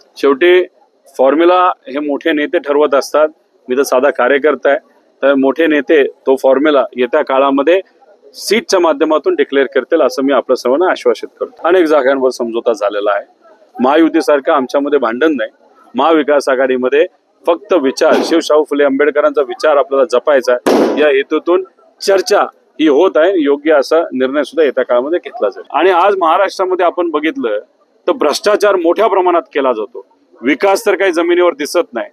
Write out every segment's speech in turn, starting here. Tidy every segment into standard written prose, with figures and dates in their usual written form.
शेवटी फॉर्म्युला हे मोठे नेते ठरवत असतात. मी तर साधा कार्यकर्ता आहे, तर मोठे नेते तो फॉर्म्युला येत्या काळामध्ये सीटच्या माध्यमातून डिक्लेअर करतील असं मी आपल्या सर्वांना आश्वासित करतो. अनेक जागांवर समझोता झालेला आहे. महायुतीसारखं आमच्यामध्ये भांडण नाही. महाविकास आघाडीमध्ये फक्त विचार शिवशाहू फुले आंबेडकरांचा विचार आपल्याला जपायचा आहे. या हेतूतून चर्चा ही होत आहे. योग्य असा निर्णय सुद्धा येत्या काळामध्ये घेतला जाईल. आणि आज महाराष्ट्रामध्ये आपण बघितलं तर भ्रष्टाचार मोठ्या प्रमाणात केला जातो. विकास तर काही जमिनीवर दिसत नाही.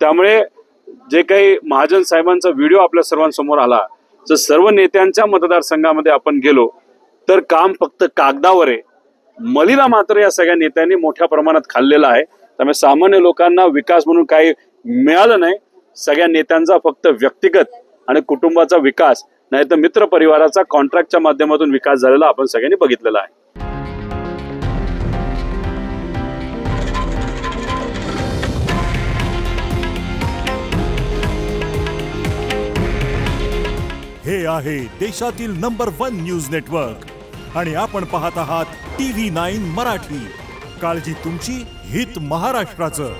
त्यामुळे जे काही महाजन साहेबांचा व्हिडिओ आपल्या सर्वांसमोर आला, तर सर्व नेत्यांच्या मतदारसंघामध्ये आपण गेलो तर काम फक्त कागदावर आहे. मलीला मात्र या सगळ्या नेत्यांनी मोठ्या प्रमाणात खाल्लेला आहे. त्यामुळे सामान्य लोकांना विकास म्हणून काही मिळालं नाही. सगळ्या नेत्यांचा फक्त व्यक्तिगत आणि कुटुंबाचा विकास नाही तर मित्र परिवाराचा कॉन्ट्रॅक्टच्या माध्यमातून विकास झालेला आपण सगळ्यांनी बघितलेला आहे. हे आहे देशातील नंबर 1 न्यूज नेटवर्क आणि आपण पाहत आहात TV9 मराठी. काळजी तुमची, हित महाराष्ट्राचं.